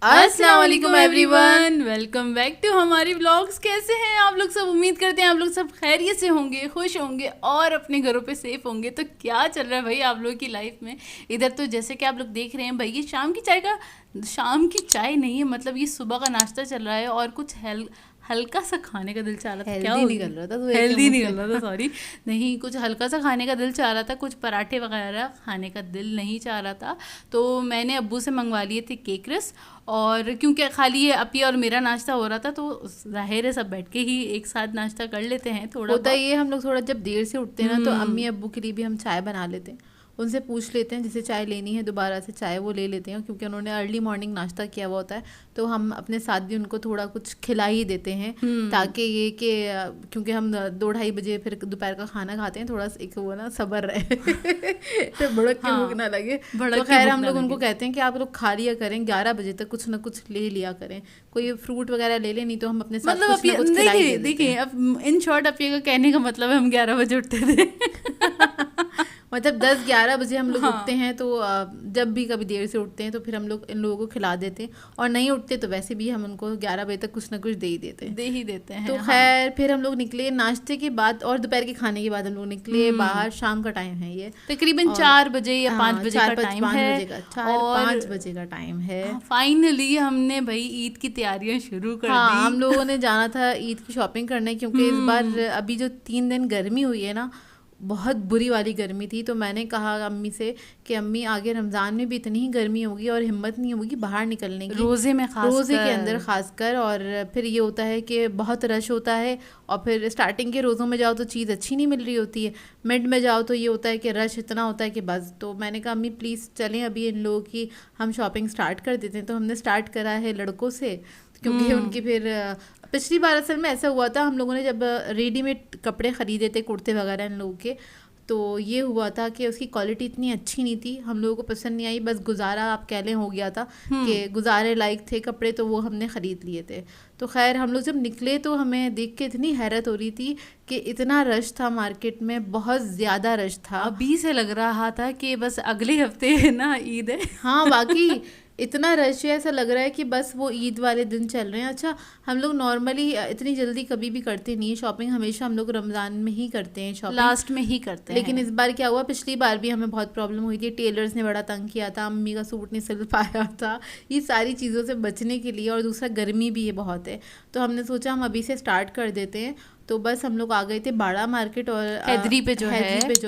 अस्सलाम वालेकुम everyone, welcome back to हमारी व्लॉग्स। कैसे हैं आप लोग सब? उम्मीद करते हैं आप लोग सब खैरियत से होंगे, खुश होंगे और अपने घरों पे सेफ होंगे। तो क्या चल रहा है भाई आप लोगों की लाइफ में? इधर तो जैसे कि आप लोग देख रहे हैं भाई, ये शाम की चाय नहीं है, मतलब ये सुबह का नाश्ता चल रहा है और कुछ हल्का सा खाने का दिल चाह रहा था। क्या निकल रहा था तो हेल्दी निकल रहा था, सॉरी नहीं, कुछ हल्का सा खाने का दिल चाह रहा था, कुछ पराठे वगैरह खाने का दिल नहीं चाह रहा था। तो मैंने अब्बू से मंगवा लिए थे केक रस, और क्योंकि खाली ये अपी और मेरा नाश्ता हो रहा था तो जाहिर है सब बैठ के ही एक साथ नाश्ता कर लेते हैं। थोड़ा होता ये हम लोग थोड़ा जब देर से उठते हैं ना तो अम्मी अब्बू के लिए भी हम चाय बना लेते हैं, उनसे पूछ लेते हैं जिसे चाय लेनी है दोबारा से चाय वो ले लेते हैं, क्योंकि उन्होंने अर्ली मॉर्निंग नाश्ता किया हुआ होता है तो हम अपने साथ भी उनको थोड़ा कुछ खिला ही देते हैं, ताकि ये कि क्योंकि हम 2-2:30 बजे फिर दोपहर का खाना खाते हैं, थोड़ा एक वो ना सब्र रहे तो भड़क के भूख ना लगे। तो खैर हम लोग उनको कहते हैं कि आप लोग खा लिया करें, 11 बजे तक कुछ ना कुछ ले लिया करें, कोई फ्रूट वगैरह ले लें, नहीं तो हम अपने साथ मतलब कुछ ना कुछ खिला ही देते हैं। देखिए अब इन शॉर्ट अपी का कहने का मतलब है हम 11 बजे उठते थे मतलब 10-11 बजे हम लोग उठते हैं, तो जब भी कभी देर से उठते हैं तो फिर हम लोग इन लोगों को खिला देते हैं, और नहीं उठते तो वैसे भी हम उनको 11 बजे तक कुछ ना कुछ दे ही देते हैं। तो खैर फिर हम लोग निकले नाश्ते के बाद और दोपहर के खाने के बाद हम लोग निकले बाहर। शाम का टाइम है ये, तकरीबन 4 बजे या 5 बजे का टाइम है, 4-5 बजे का टाइम है। फाइनली हमने भाई ईद की तैयारियां शुरू कर दी। हम लोगों ने जाना था ईद की शॉपिंग करने, क्योंकि इस बार अभी जो 3 दिन गर्मी हुई है ना, बहुत बुरी वाली गर्मी थी। तो मैंने कहा अम्मी से कि अम्मी आगे रमज़ान में भी इतनी ही गर्मी होगी और हिम्मत नहीं होगी बाहर निकलने की, रोज़े के अंदर खासकर, और फिर ये होता है कि बहुत रश होता है, और फिर स्टार्टिंग के रोज़ों में जाओ तो चीज़ अच्छी नहीं मिल रही होती है, मिड में जाओ तो ये होता है कि रश इतना होता है कि बस। तो मैंने कहा अम्मी प्लीज़ चलें अभी इन लोगों की हम शॉपिंग स्टार्ट कर देते हैं। तो हमने स्टार्ट करा है लड़कों से, क्योंकि उनकी फिर पिछली बार असल में ऐसा हुआ था, हम लोगों ने जब रेडीमेड कपड़े ख़रीदे थे कुर्ते वगैरह इन लोगों के, तो ये हुआ था कि उसकी क्वालिटी इतनी अच्छी नहीं थी, हम लोगों को पसंद नहीं आई, बस गुजारा आप कह लें हो गया था कि गुजारे लायक थे कपड़े, तो वो हमने ख़रीद लिए थे। तो खैर हम लोग जब निकले तो हमें देख के इतनी हैरत हो रही थी कि इतना रश था मार्केट में, बहुत ज़्यादा रश था। अभी से लग रहा था कि बस अगले हफ्ते ना ईद है। हाँ वाकई इतना रश है, ऐसा लग रहा है कि बस वो ईद वाले दिन चल रहे हैं। अच्छा हम लोग नॉर्मली इतनी जल्दी कभी भी करते नहीं है शॉपिंग, हमेशा हम लोग रमज़ान में ही करते हैं शॉपिंग, लास्ट में ही करते हैं। लेकिन इस बार क्या हुआ, पिछली बार भी हमें बहुत प्रॉब्लम हुई थी, टेलर्स ने बड़ा तंग किया था, अम्मी का सूट नहीं सिल पाया था, ये सारी चीज़ों से बचने के लिए, और दूसरा गर्मी भी ये बहुत है, तो हमने सोचा हम अभी से स्टार्ट कर देते हैं। तो बस हम लोग आ गए थे बाड़ा मार्केट, और हैदरी पे जो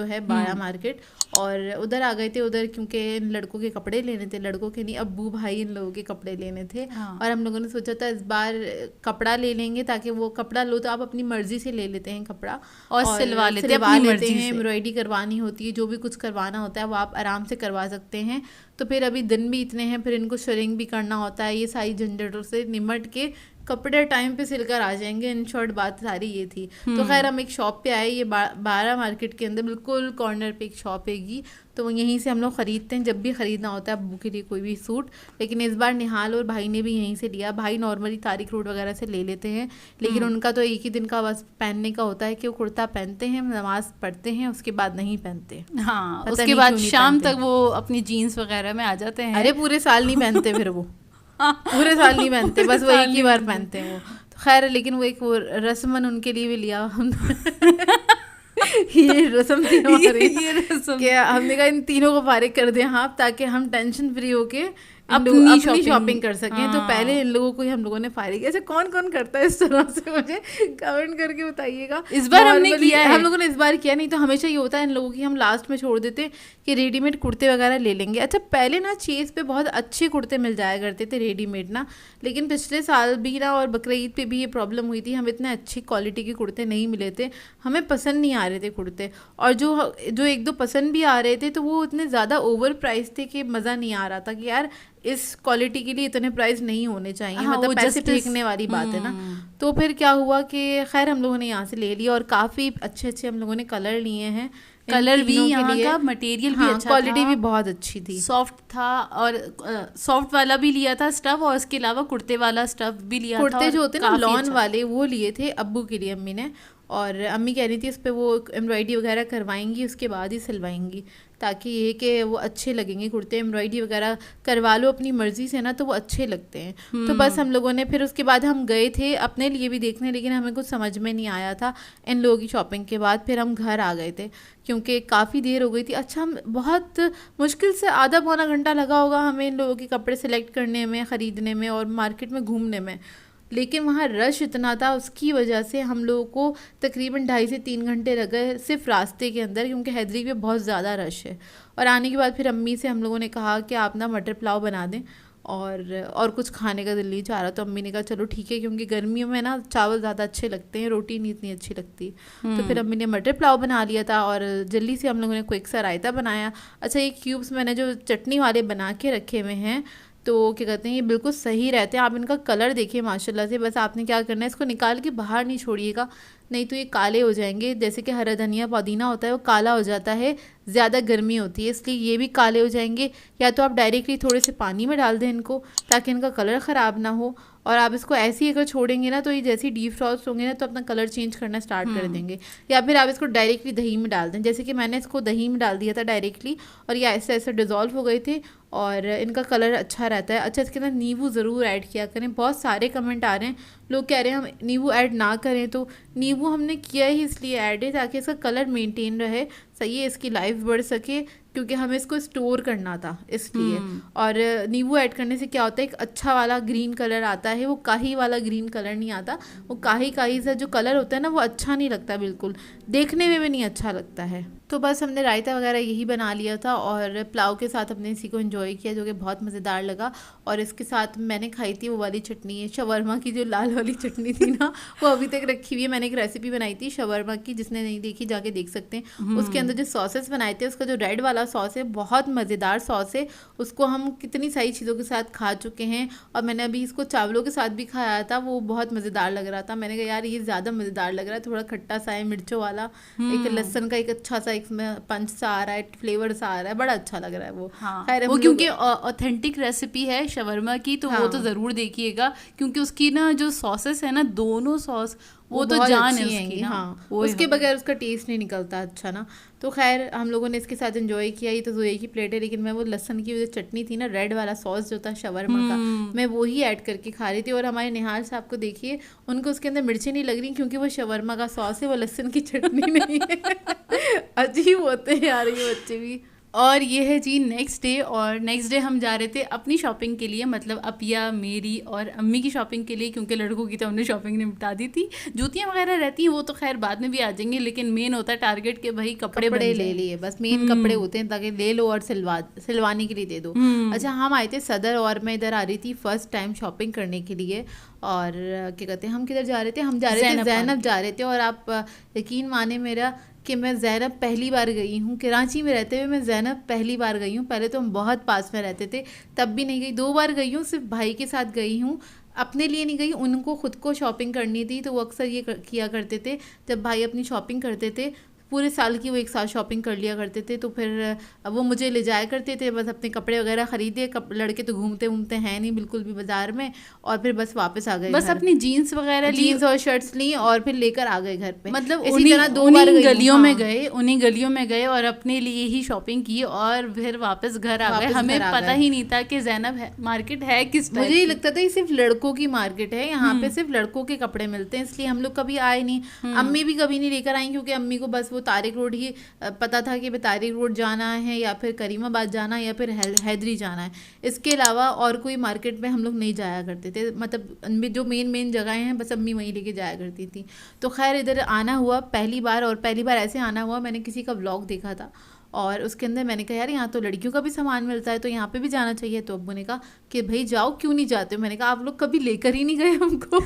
है बाड़ा मार्केट, और उधर आ गए थे उधर, क्योंकि इन लड़कों के कपड़े लेने थे, लड़कों के नहीं अब्बू भाई इन लोगों के कपड़े लेने थे। और हम लोगों ने सोचा था इस बार कपड़ा ले लेंगे, ताकि वो कपड़ा लो तो आप अपनी मर्जी से ले लेते हैं कपड़ा, और सिलवा लेते हैं, एम्ब्रॉयडरी करवानी होती है, जो भी कुछ करवाना होता है वो आप आराम से करवा सकते हैं। तो फिर अभी दिन भी इतने हैं, फिर इनको शरिंग भी करना होता है, ये सारी झंझटों से निमट के कपड़े टाइम पे सिलकर आ जाएंगे। इन शॉर्ट बात सारी ये थी। तो खैर हम एक शॉप पे आए, ये बाड़ा मार्केट के अंदर बिल्कुल कॉर्नर पे एक शॉप हैगी, तो यहीं से हम लोग ख़रीदते हैं जब भी ख़रीदना होता है अब्बू के लिए कोई भी सूट। लेकिन इस बार निहाल और भाई ने भी यहीं से लिया। भाई नॉर्मली तारिक रोड वगैरह से ले लेते हैं, लेकिन उनका तो एक ही दिन का बस पहनने का होता है कि वो कुर्ता पहनते हैं, नमाज पढ़ते हैं, उसके बाद नहीं पहनते। हाँ, उसके बाद शाम तक वो अपनी जीन्स वगैरह में आ जाते हैं। अरे पूरे साल नहीं पहनते फिर वो पूरे साल नहीं पहनते, बस वो एक ही बार पहनते हैं वो। तो खैर लेकिन वो एक वो रस्मन उनके लिए भी लिया ये रस्म थी हमारी, कि हमने कहा इन तीनों को फारिग कर दें आप, ताकि हम टेंशन फ्री होके अपनी शॉपिंग कर सकें। हाँ। तो पहले इन लोगों को ही हम लोगों ने फारिग किया। ऐसे कौन कौन करता है इस तरह से, मुझे कमेंट करके बताइएगा। इस बार हमने किया है, हम लोगों ने इस बार किया, नहीं तो हमेशा ये होता है इन लोगों की हम लास्ट में छोड़ देते कि रेडीमेड कुर्ते वगैरह ले लेंगे। अच्छा पहले ना चीज़ पे बहुत अच्छे कुर्ते मिल जाया करते थे रेडीमेड ना, लेकिन पिछले साल भी ना और बकरीद पे भी ये प्रॉब्लम हुई थी, हमें इतने अच्छी क्वालिटी के कुर्ते नहीं मिले थे, हमें पसंद नहीं आ रहे थे कुर्ते, और जो एक दो पसंद भी आ रहे थे तो वो इतने ज़्यादा ओवर प्राइस थे कि मज़ा नहीं आ रहा था कि यार इस क्वालिटी के लिए इतने प्राइस नहीं होने चाहिए। हाँ, मतलब पैसे फेंकने वाली बात है ना। तो फिर क्या हुआ कि खैर हम लोगों ने यहाँ से ले लिया, और काफ़ी अच्छे अच्छे हम लोगों ने कलर लिए हैं, कलर भी यहाँ का, मटेरियल भी अच्छा, क्वालिटी भी बहुत अच्छी थी, सॉफ्ट था, और सॉफ्ट वाला भी लिया था स्टफ, और उसके अलावा कुर्ते वाला स्टफ भी लिया था। कुर्ते जो होते हैं ना लॉन वाले वो लिए थे अब्बू के लिए अम्मी ने, और अम्मी कह रही थी इस पे वो एम्ब्रॉयडरी वगैरह करवाएंगी, उसके बाद ही सिलवाएंगी, ताकि ये कि वो अच्छे लगेंगे कुर्ते। एम्ब्रॉयडरी वगैरह करवा लो अपनी मर्ज़ी से ना तो वो अच्छे लगते हैं। तो बस हम लोगों ने फिर उसके बाद हम गए थे अपने लिए भी देखने, लेकिन हमें कुछ समझ में नहीं आया था इन लोगों की शॉपिंग के बाद। फिर हम घर आ गए थे क्योंकि काफ़ी देर हो गई थी। अच्छा, हम बहुत मुश्किल से आधा पौना घंटा लगा होगा हमें इन लोगों के कपड़े सेलेक्ट करने में, ख़रीदने में और मार्केट में घूमने में। लेकिन वहाँ रश इतना था, उसकी वजह से हम लोगों को तकरीबन 2.5 से 3 घंटे लगे सिर्फ रास्ते के अंदर, क्योंकि हैदरी में बहुत ज़्यादा रश है। और आने के बाद फिर अम्मी से हम लोगों ने कहा कि आप ना मटर पुलाव बना दें, और कुछ खाने का दिल नहीं चाह रहा, तो अम्मी ने कहा चलो ठीक है, क्योंकि गर्मियों में ना चावल ज़्यादा अच्छे लगते हैं, रोटी नहीं इतनी अच्छी लगती। तो फिर अम्मी ने मटर पुलाव बना लिया था और जल्दी से हम लोगों ने क्विक सा रायता बनाया। अच्छा, ये क्यूब्स मैंने जो चटनी वाले बना के रखे हुए हैं, तो क्या कहते हैं, ये बिल्कुल सही रहते हैं। आप इनका कलर देखिए माशाल्लाह से। बस आपने क्या करना है, इसको निकाल के बाहर नहीं छोड़िएगा, नहीं तो ये काले हो जाएंगे। जैसे कि हरा धनिया पुदीना होता है वो काला हो जाता है, ज़्यादा गर्मी होती है, इसलिए ये भी काले हो जाएंगे। या तो आप डायरेक्टली थोड़े से पानी में डाल दें इनको, ताकि इनका कलर ख़राब ना हो। और आप इसको ऐसे ही अगर छोड़ेंगे ना तो ये जैसे ही डीप फ्रॉस्ट होंगे ना तो अपना कलर चेंज करना स्टार्ट कर देंगे। या फिर आप इसको डायरेक्टली दही में डाल दें, जैसे कि मैंने इसको दही में डाल दिया था डायरेक्टली, और ये ऐसे ऐसे डिज़ोल्व हो गए थे और इनका कलर अच्छा रहता है। अच्छा, इसके अंदर नींबू ज़रूर ऐड किया करें। बहुत सारे कमेंट आ रहे हैं, लोग कह रहे हैं हम नींबू ऐड ना करें, तो नींबू हमने किया ही इसलिए ऐड है ताकि इसका कलर मेंटेन रहे, सही है, इसकी लाइफ बढ़ सके, क्योंकि हमें इसको स्टोर करना था इसलिए। और नींबू ऐड करने से क्या होता है, एक अच्छा वाला ग्रीन कलर आता है, वो काही वाला ग्रीन कलर नहीं आता। वो काही काही सा जो कलर होता है ना, वो अच्छा नहीं लगता, बिल्कुल देखने में भी नहीं अच्छा लगता है। तो बस हमने रायता वगैरह यही बना लिया था और पुलाव के साथ हमने इसी को एंजॉय किया, जो कि बहुत मज़ेदार लगा। और इसके साथ मैंने खाई थी वो वाली चटनी, है शवरमा की, जो लाल वाली चटनी थी ना, वो अभी तक रखी हुई है। मैंने एक रेसिपी बनाई थी शवरमा की, जिसने नहीं देखी जाके देख सकते हैं। उसके अंदर जो सॉसेस बनाए थे, उसका जो रेड वाला सॉस है बहुत मज़ेदार सॉस है, उसको हम कितनी सारी चीज़ों के साथ खा चुके हैं। और मैंने अभी इसको चावलों के साथ भी खाया था, वो बहुत मज़ेदार लग रहा था। मैंने कहा यार ये ज़्यादा मज़ेदार लग रहा है, थोड़ा खट्टा सा है, मिर्चों वाला, एक लहसुन का एक अच्छा सा इसमें पंच सा आ रहा है, फ्लेवर सा आ रहा है, बड़ा अच्छा लग रहा है वो। हाँ, खैर वो क्योंकि ऑथेंटिक रेसिपी है शवरमा की, तो वो तो ज़रूर देखिएगा, क्योंकि उसकी ना जो सॉसेस है ना, दोनों सॉस वो तो जान है उसकी ना। हाँ, उसके बगैर उसका टेस्ट नहीं निकलता अच्छा ना। तो खैर हम लोगों ने इसके साथ एंजॉय किया। ये तो जोए की प्लेट है, लेकिन मैं वो लहसन की जो चटनी थी ना, रेड वाला सॉस जो था शवरमा का, मैं वो ही ऐड करके खा रही थी। और हमारे निहाल साहब को देखिए, उनको उसके अंदर मिर्चें नहीं लग रही, क्योंकि वो शवरमा का सॉस है, वो लहसन की चटनी नहीं है। अजीब होते हैं यार ये बच्चे भी। और ये है जी नेक्स्ट डे, और नेक्स्ट डे हम जा रहे थे अपनी शॉपिंग के लिए, मतलब अपिया, मेरी और अम्मी की शॉपिंग के लिए, क्योंकि लड़कों की तो हमने शॉपिंग निपटा दी थी। जूतियाँ वगैरह रहती हैं वो तो खैर बाद में भी आ जाएंगे, लेकिन मेन होता है टारगेट के भाई कपड़े ले लिए, बस मेन कपड़े होते हैं, ताकि ले लो और सिलवाने के लिए दे दो। अच्छा, हम आए थे सदर और मैं इधर आ रही थी फर्स्ट टाइम शॉपिंग करने के लिए। और क्या कहते हैं, हम किधर जा रहे थे, हम जा रहे थे ज़ैनब जा रहे थे। और आप यकीन माने मेरा कि मैं ज़ैनब पहली बार गई हूँ, कराची में रहते हुए मैं ज़ैनब पहली बार गई हूँ। पहले तो हम बहुत पास में रहते थे, तब भी नहीं गई। 2 बार गई हूँ, सिर्फ भाई के साथ गई हूँ, अपने लिए नहीं गई। उनको खुद को शॉपिंग करनी थी, तो वो अक्सर ये किया करते थे, जब भाई अपनी शॉपिंग करते थे पूरे साल की, वो एक साथ शॉपिंग कर लिया करते थे। तो फिर वो मुझे ले जाया करते थे, बस अपने कपड़े वगैरह ख़रीदे। लड़के तो घूमते हैं नहीं बिल्कुल भी बाज़ार में, और फिर बस वापस आ गए, बस अपनी जीन्स वगैरह जीन्स और शर्ट्स ली और फिर लेकर आ गए घर पे। मतलब इसी तरह 2 बार उन्हीं गलियों में गए और अपने लिए ही शॉपिंग की, और फिर वापस घर आ गए। हमें पता ही नहीं था कि ज़ैनब मार्केट है किस, मुझे ही लगता था ये सिर्फ लड़कों की मार्केट है, यहाँ पे सिर्फ लड़कों के कपड़े मिलते हैं, इसलिए हम लोग कभी आए नहीं। अम्मी भी कभी नहीं लेकर आई, क्योंकि अम्मी को बस वो तारिक रोड ही पता था कि तारिक रोड जाना है, या फिर करीमाबाद जाना है, या फिर हैदरी जाना है। इसके अलावा और कोई मार्केट में हम लोग नहीं जाया करते थे, मतलब जो मेन जगहें हैं बस अम्मी वहीं लेके जाया करती थी। तो खैर इधर आना हुआ पहली बार, और पहली बार ऐसे आना हुआ, मैंने किसी का व्लॉग देखा था और उसके अंदर मैंने कहा यार यहाँ तो लड़कियों का भी सामान मिलता है, तो यहाँ पे भी जाना चाहिए। तो अब्बू ने कहा कि भाई जाओ, क्यों नहीं जाते हो। मैंने कहा आप लोग कभी लेकर ही नहीं गए हमको।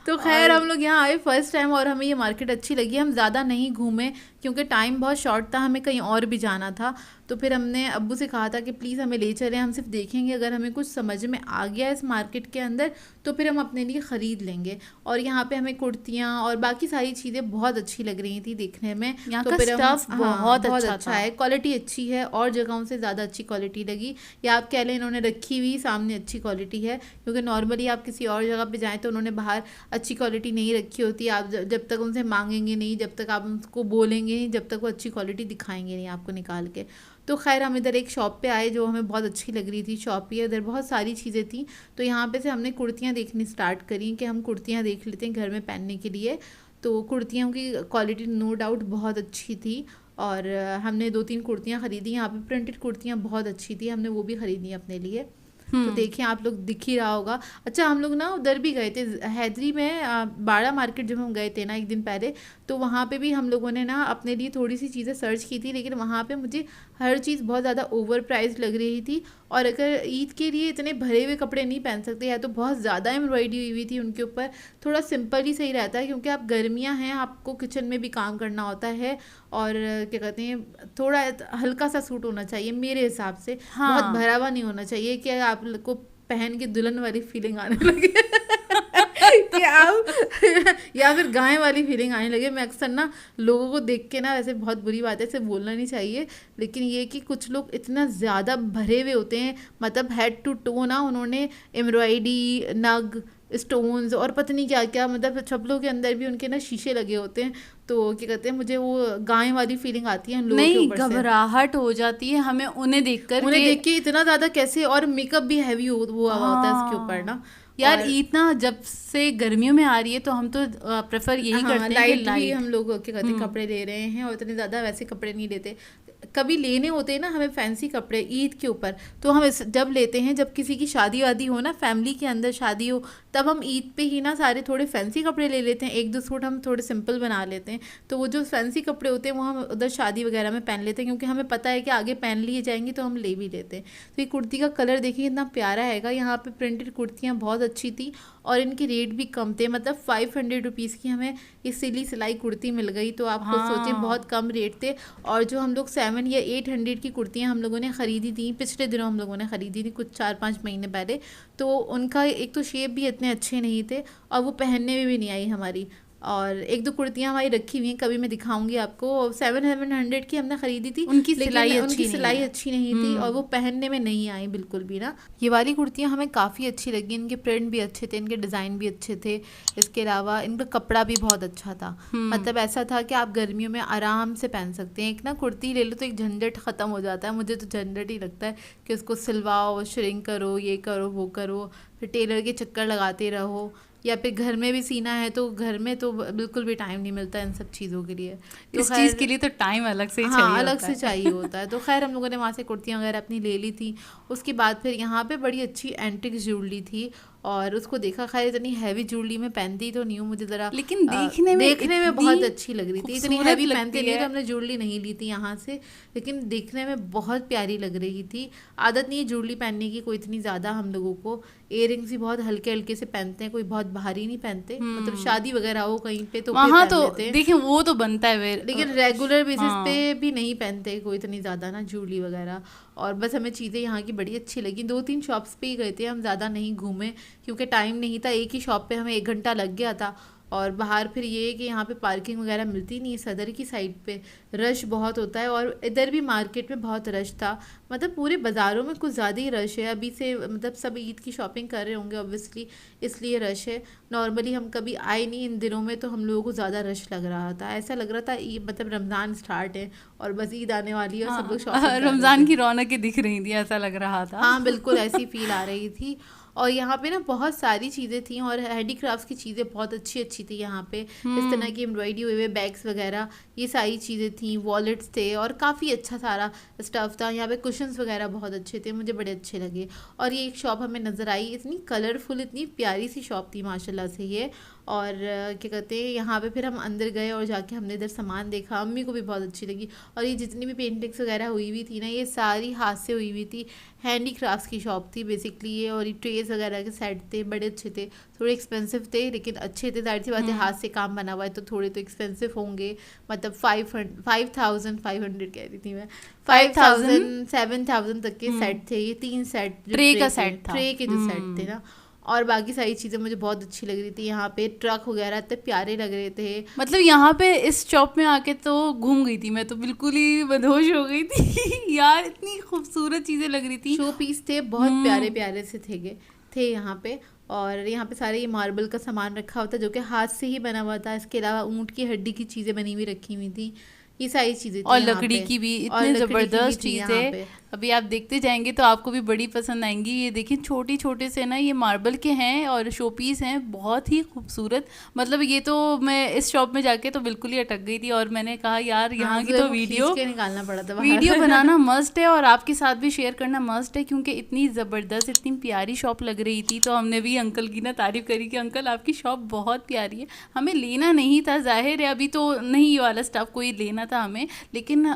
तो खैर हम लोग यहाँ आए फर्स्ट टाइम, और हमें ये मार्केट अच्छी लगी। हम ज़्यादा नहीं घूमे क्योंकि टाइम बहुत शॉर्ट था, हमें कहीं और भी जाना था। तो फिर हमने अब्बू से कहा था कि प्लीज़ हमें ले चलें, हम सिर्फ देखेंगे, अगर हमें कुछ समझ में आ गया इस मार्केट के अंदर तो फिर हम अपने लिए ख़रीद लेंगे। और यहाँ पे हमें कुर्तियाँ और बाकी सारी चीज़ें बहुत अच्छी लग रही थी देखने में। यहाँ का स्टफ बहुत अच्छा है, क्वालिटी अच्छी है, और जगहों से ज़्यादा अच्छी क्वालिटी लगी। या आप कह लें इन्होंने रखी हुई सामने अच्छी क्वालिटी है, क्योंकि नॉर्मली आप किसी और जगह पे जाएं तो उन्होंने बाहर अच्छी क्वालिटी नहीं रखी होती। आप जब तक उनसे मांगेंगे नहीं, जब तक आप उनको बोलेंगे नहीं, जब तक वो अच्छी क्वालिटी दिखाएंगे नहीं आपको निकाल के। तो खैर हम इधर एक शॉप पे आए जो हमें बहुत अच्छी लग रही थी। शॉप ही इधर बहुत सारी चीज़ें थी, तो यहाँ पे से हमने कुर्तियाँ देखनी स्टार्ट करी कि हम कुर्तियाँ देख लेते हैं घर में पहनने के लिए। तो कुर्तियों की क्वालिटी नो डाउट बहुत अच्छी थी, और हमने 2-3 कुर्तियाँ ख़रीदी। यहाँ पे प्रिंटेड कुर्तियाँ बहुत अच्छी थी, हमने वो भी ख़रीदी अपने लिए। तो देखिए आप लोग दिख ही रहा होगा। अच्छा हम लोग ना उधर भी गए थे हैदरी में, बाड़ा मार्केट जब हम गए थे ना एक दिन पहले, तो वहाँ पे भी हम लोगों ने ना अपने लिए थोड़ी सी चीज़ें सर्च की थी, लेकिन वहाँ पे मुझे हर चीज़ बहुत ज़्यादा ओवर प्राइस लग रही थी। और अगर ईद के लिए इतने भरे हुए कपड़े नहीं पहन सकते, या तो बहुत ज़्यादा एम्ब्रॉयडरी हुई हुई थी उनके ऊपर, थोड़ा सिंपल ही सही रहता है, क्योंकि आप गर्मियाँ हैं, आपको किचन में भी काम करना होता है, और क्या कहते हैं थोड़ा हल्का सा सूट होना चाहिए मेरे हिसाब से। बहुत भरा हुआ नहीं होना चाहिए कि आप को पहन के दुल्हन वाली फीलिंग आने लगे कि आप या फिर गाय वाली फीलिंग आने लगे। मैं अक्सर ना लोगों को देख के ना, वैसे बहुत बुरी बात है, इसे बोलना नहीं चाहिए, लेकिन ये कि कुछ लोग इतना ज़्यादा भरे हुए होते हैं, मतलब हेड टू टो ना उन्होंने एम्ब्रॉयडरी, नग, स्टोन्स और पता नहीं क्या क्या, मतलब चप्पलों के अंदर भी उनके ना शीशे लगे होते हैं। तो क्या कहते हैं, मुझे वो गाय वाली फीलिंग आती है उन लोगों के ऊपर से। घबराहट हो जाती है हमें उन्हें देख के इतना ज़्यादा कैसे, और मेकअप भी हैवी वो होता है इसके ऊपर ना यार। ईद ना जब से गर्मियों में आ रही है तो हम तो प्रेफर यही करते हैं कि लाइट हम लोग क्या कहते हैं कपड़े ले रहे हैं, और इतने ज़्यादा वैसे कपड़े नहीं लेते। कभी लेने होते हैं ना हमें फैंसी कपड़े ईद के ऊपर, तो हम जब लेते हैं जब किसी की शादी वादी हो ना, फैमिली के अंदर शादी हो, तब हम ईद पे ही ना सारे थोड़े फैंसी कपड़े ले लेते हैं। 1-2 सूट हम थोड़े सिंपल बना लेते हैं, तो वो जो फैंसी कपड़े होते हैं वो हम उधर शादी वगैरह में पहन लेते हैं, क्योंकि हमें पता है कि आगे पहन लिए जाएंगे, तो हम ले भी लेते हैं। तो ये कुर्ती का कलर देखिए इतना प्यारा हैगा। यहाँ पे प्रिंटेड कुर्तियाँ बहुत अच्छी थी, और इनके रेट भी कम थे, मतलब 500 रुपीज़ की हमें ये सिलाई कुर्ती मिल गई। तो आप खुद सोचें बहुत कम रेट थे। और जो हम लोग 7 या 800 की कुर्तियाँ हम लोगों ने ख़रीदी थी पिछले दिनों, हम लोगों ने ख़रीदी थी कुछ 4-5 महीने पहले, तो उनका एक तो शेप भी इतने अच्छे नहीं थे, और वो पहनने में भी नहीं आई हमारी। और 1-2 कुर्तियाँ हमारी रखी हुई हैं, कभी मैं दिखाऊंगी आपको। 700 की हमने खरीदी थी, उनकी सिलाई अच्छी नहीं थी, और वो पहनने में नहीं आई बिल्कुल भी ना। ये वाली कुर्तियाँ हमें काफ़ी अच्छी लगी, इनके प्रिंट भी अच्छे थे, इनके डिज़ाइन भी अच्छे थे, इसके अलावा इनका कपड़ा भी बहुत अच्छा था। मतलब ऐसा था कि आप गर्मियों में आराम से पहन सकते हैं। एक ना कुर्ती ले लो तो एक झंझट ख़त्म हो जाता है, मुझे तो झंझट ही लगता है कि उसको सिलवाओ, श्रिंक करो, ये करो वो करो, फिर टेलर के चक्कर लगाते रहो, या फिर घर में भी सीना है तो घर में तो बिल्कुल भी टाइम नहीं मिलता इन सब चीज़ों के लिए। तो इस चीज़ के लिए तो टाइम अलग से चाहिए होता है। तो खैर हम लोगों ने वहाँ से कुर्तियाँ वगैरह अपनी ले ली थी। उसके बाद फिर यहाँ पे बड़ी अच्छी एंटिक ज्वेलरी थी, और उसको देखा। खैर इतनी हैवी ज्वेलरी में पहनती तो नहीं हूँ, मुझे ज़रा, लेकिन देखने में बहुत अच्छी लग रही थी। इतनी हैवी पहनते नहीं तो हमने ज्वेलरी नहीं ली थी यहाँ से, लेकिन देखने में बहुत प्यारी लग रही थी। आदत नहीं है ज्वेलरी पहनने की कोई इतनी ज़्यादा हम लोगों को। इयररिंग्स भी बहुत हल्के हल्के से पहनते हैं, कोई बहुत भारी नहीं पहनते, मतलब शादी वगैरह हो कहीं पे तो वहाँ तो देखिए वो तो बनता है, लेकिन रेगुलर बेसिस पे भी नहीं पहनते कोई इतनी ज़्यादा ना ज्वेलरी वगैरह। और बस हमें चीज़ें यहाँ की बड़ी अच्छी लगी। 2-3 शॉप्स पे ही गए थे हम, ज़्यादा नहीं घूमे क्योंकि टाइम नहीं था। एक ही शॉप पे हमें 1 घंटा लग गया था। और बाहर फिर ये है कि यहाँ पे पार्किंग वगैरह मिलती नहीं है, सदर की साइड पे रश बहुत होता है, और इधर भी मार्केट में बहुत रश था, मतलब पूरे बाज़ारों में कुछ ज़्यादा ही रश है अभी से। मतलब सब ईद की शॉपिंग कर रहे होंगे ऑब्वियसली, इसलिए रश है। नॉर्मली हम कभी आए नहीं इन दिनों में, तो हम लोगों को ज़्यादा रश लग रहा था। ऐसा लग रहा था मतलब रमज़ान स्टार्ट है और बस ईद आने वाली है, और सब लोग शॉपिंग रमज़ान की रौनकें दिख रही थी, ऐसा लग रहा था। हाँ बिल्कुल ऐसी फील आ रही थी। और यहाँ पे ना बहुत सारी चीज़ें थी, और हैंडीक्राफ्ट्स की चीज़ें बहुत अच्छी अच्छी थी यहाँ पे। इस तरह की एम्ब्रॉयडरी हुए बैग्स वगैरह, ये सारी चीज़ें थी, वॉलेट्स थे, और काफ़ी अच्छा सारा स्टफ़ था। यहाँ पे कुशन्स वगैरह बहुत अच्छे थे, मुझे बड़े अच्छे लगे। और ये एक शॉप हमें नज़र आई, इतनी कलरफुल, इतनी प्यारी सी शॉप थी माशाल्लाह से ये। और क्या कहते हैं, यहाँ पे फिर हम अंदर गए और जाके हमने इधर सामान देखा, अम्मी को भी बहुत अच्छी लगी। और ये जितनी भी पेंटिंग्स वगैरह हुई हुई थी ना, ये सारी हाथ से हुई हुई थी, हैंडीक्राफ्ट्स की शॉप थी बेसिकली ये। और ये ट्रेस वगैरह के सेट थे, बड़े अच्छे थे, थोड़े एक्सपेंसिव थे लेकिन अच्छे थे। जाहिर सी बात है हाथ से काम बना हुआ है तो थोड़े तो एक्सपेंसिव होंगे। मतलब 5,500 कह रही थी मैं, 5,000 7,000 तक के सेट थे ये, 3 सेट, ट्रे का सेट था, ट्रे के जो सेट थे ना। और बाकी सारी चीज़ें मुझे बहुत अच्छी लग रही थी। यहाँ पे ट्रक वगैरह इतने प्यारे लग रहे थे। मतलब यहाँ पे इस शॉप में आके तो घूम गई थी मैं, तो बिल्कुल ही बदहोश हो गई थी यार, इतनी खूबसूरत चीज़ें लग रही थी। शो पीस थे, बहुत प्यारे प्यारे से थे यहाँ पे। और यहाँ पे सारे ये मार्बल का सामान रखा हुआ था जो कि हाथ से ही बना हुआ था। इसके अलावा ऊँट की हड्डी की चीज़ें बनी हुई रखी हुई थी, ये सारी चीज़ें थी। और लकड़ी की भी इतनी ज़बरदस्त चीज़ें, अभी आप देखते जाएंगे तो आपको भी बड़ी पसंद आएंगी। ये देखिए छोटे छोटे से ना ये मार्बल के हैं और शो पीस हैं, बहुत ही खूबसूरत। मतलब ये तो मैं इस शॉप में जाके तो बिल्कुल ही अटक गई थी और मैंने कहा यार यहाँ की तो वीडियो निकालना पड़ा था, वीडियो बनाना मस्ट है और आपके साथ भी शेयर करना मस्ट है, क्योंकि इतनी ज़बरदस्त इतनी प्यारी शॉप लग रही थी। तो हमने भी अंकल की ना तारीफ़ करी कि अंकल आपकी शॉप बहुत प्यारी है। हमें लेना नहीं था, जाहिर है अभी तो नहीं ये वाला स्टफ कोई लेना था हमें, लेकिन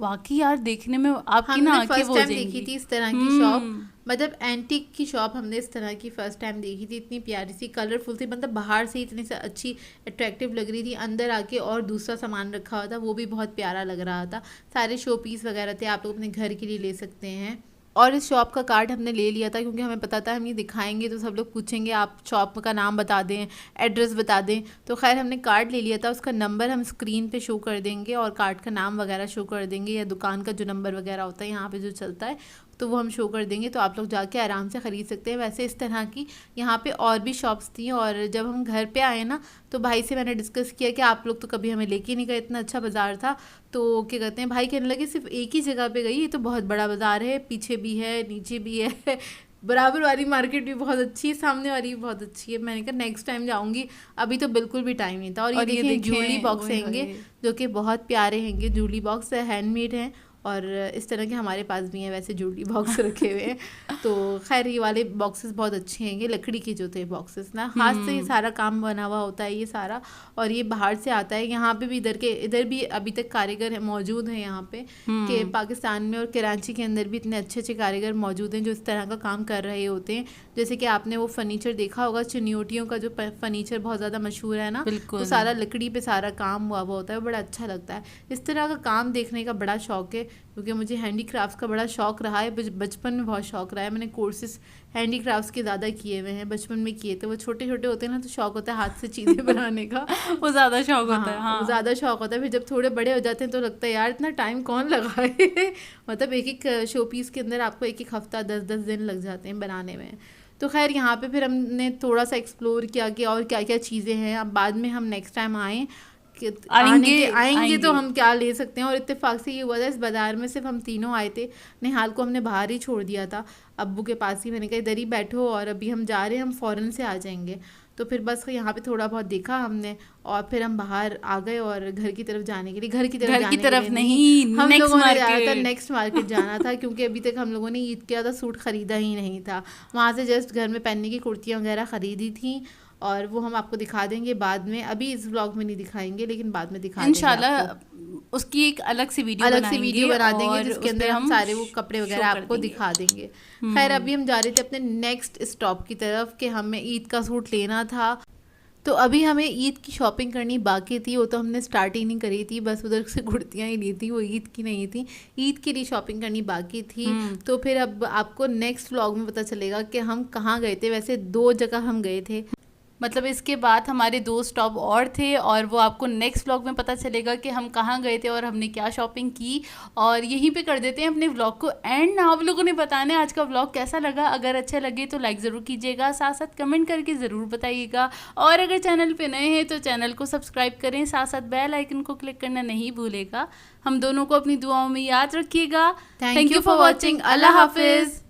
वाकई यार देखने में आपकी ना फर्स्ट टाइम देखी थी इस तरह की शॉप। मतलब एंटीक की शॉप हमने इस तरह की फर्स्ट टाइम देखी थी। इतनी प्यारी सी, कलरफुल थी, मतलब बाहर से इतनी सी अच्छी अट्रैक्टिव लग रही थी। अंदर आके और दूसरा सामान रखा हुआ था, वो भी बहुत प्यारा लग रहा था। सारे शो पीस वगैरह थे, आप लोग अपने घर के लिए ले सकते हैं। और इस शॉप का कार्ड हमने ले लिया था क्योंकि हमें पता था हम ये दिखाएंगे तो सब लोग पूछेंगे आप शॉप का नाम बता दें, एड्रेस बता दें। तो खैर हमने कार्ड ले लिया था, उसका नंबर हम स्क्रीन पे शो कर देंगे और कार्ड का नाम वगैरह शो कर देंगे, या दुकान का जो नंबर वगैरह होता है यहाँ पे जो चलता है तो वो हम शो कर देंगे, तो आप लोग जाके आराम से ख़रीद सकते हैं। वैसे इस तरह की यहाँ पे और भी शॉप्स थी। और जब हम घर पे आए ना तो भाई से मैंने डिस्कस किया कि आप लोग तो कभी हमें लेके नहीं गए, इतना अच्छा बाज़ार था। तो क्या कहते हैं, भाई कहने लगे सिर्फ एक ही जगह पे गई, ये तो बहुत बड़ा बाज़ार है, पीछे भी है नीचे भी है बराबर वाली मार्केट भी बहुत अच्छी है, सामने वाली भी बहुत अच्छी है। मैंने कहा नेक्स्ट टाइम जाऊंगी, अभी तो बिल्कुल भी टाइम नहीं था। और ये देखिए जूली बॉक्स हैंगे जो कि बहुत प्यारे हैंगे। जूली बॉक्स हैंडमेड हैं और इस तरह के हमारे पास भी हैं वैसे जूली बॉक्स रखे हुए हैं। तो खैर ये वाले बॉक्सेस बहुत अच्छे हैं, ये लकड़ी के जो थे बॉक्सेस ना, हाथ से ही सारा काम बना हुआ होता है ये सारा। और ये बाहर से आता है। यहाँ पे भी इधर भी अभी तक कारीगर मौजूद हैं यहाँ पे, कि पाकिस्तान में और कराची के अंदर भी इतने अच्छे अच्छे कारीगर मौजूद हैं जो इस तरह का काम कर रहे होते हैं। जैसे कि आपने वो फर्नीचर देखा होगा, चुनियोटियों का जो फर्नीचर बहुत ज़्यादा मशहूर है ना, तो सारा लकड़ी पे सारा काम हुआ होता है, बड़ा अच्छा लगता है। इस तरह का काम देखने का बड़ा शौक है क्योंकि मुझे हैंडीक्राफ्ट का बड़ा शौक़ रहा है, बचपन में बहुत शौक़ रहा है। मैंने कोर्सेज हैंडीक्राफ्ट्स के ज़्यादा किए हुए हैं, बचपन में किए थे। वो छोटे छोटे होते हैं ना तो शौक़ होता है हाथ से चीज़ें बनाने का वो ज़्यादा शौक़ होता है। हाँ, वो ज़्यादा शौक़ होता है। फिर जब थोड़े बड़े हो जाते हैं तो लगता है यार इतना टाइम कौन लगाए मतलब एक एक शो पीस के अंदर आपको एक एक हफ़्ता 10-10 दिन लग जाते हैं बनाने में। तो खैर यहाँ पे फिर हमने थोड़ा सा एक्सप्लोर किया कि और क्या क्या चीज़ें हैं। अब बाद में हम नेक्स्ट टाइम आएंगे तो हम क्या ले सकते हैं। और इत्तेफाक से ये हुआ था इस बाज़ार में सिर्फ हम तीनों आए थे। निहाल को हमने बाहर ही छोड़ दिया था अब्बू के पास ही। मैंने कहा इधर ही बैठो और अभी हम जा रहे हैं, हम फ़ौरन से आ जाएंगे। तो फिर बस यहाँ पे थोड़ा बहुत देखा हमने और फिर हम बाहर आ गए और घर की तरफ जाने के लिए, घर की तरफ नहीं, हम लोगों ने जाना था नेक्स्ट मार्केट जाना था क्योंकि अभी तक हम लोगों ने ईद के ज़्यादा सूट ख़रीदा ही नहीं था। वहाँ से जस्ट घर में पहनने की कुर्तियाँ वगैरह ख़रीदी थी और वो हम आपको दिखा देंगे बाद में। अभी इस व्लॉग में नहीं दिखाएंगे लेकिन बाद में दिखा इंशाल्लाह। उसकी एक अलग सी वीडियो बना देंगे जिसके अंदर हम सारे वो कपड़े वगैरह आपको दिखा देंगे। खैर अभी हम जा रहे थे अपने नेक्स्ट स्टॉप की तरफ कि हमें ईद का सूट लेना था। तो अभी हमें ईद की शॉपिंग करनी बाकी थी, वो तो हमने स्टार्ट ही नहीं करी थी, बस उधर से कुर्तियाँ ही ली थी, वो ईद की नहीं थी। ईद के लिए शॉपिंग करनी बाकी थी। तो फिर अब आपको नेक्स्ट व्लॉग में पता चलेगा कि हम कहाँ गए थे। वैसे 2 जगह हम गए थे, मतलब इसके बाद हमारे 2 स्टॉप और थे और वो आपको नेक्स्ट व्लॉग में पता चलेगा कि हम कहाँ गए थे और हमने क्या शॉपिंग की। और यहीं पे कर देते हैं अपने व्लॉग को एंड। आप लोगों ने बताना है आज का व्लॉग कैसा लगा। अगर अच्छा लगे तो लाइक ज़रूर कीजिएगा, साथ साथ कमेंट करके ज़रूर बताइएगा। और अगर चैनल पे नए हैं तो चैनल को सब्सक्राइब करें, साथ साथ बेल आइकन को क्लिक करना नहीं भूलेगा। हम दोनों को अपनी दुआओं में याद रखिएगा। Thank you for watching. Allah हाफिज़।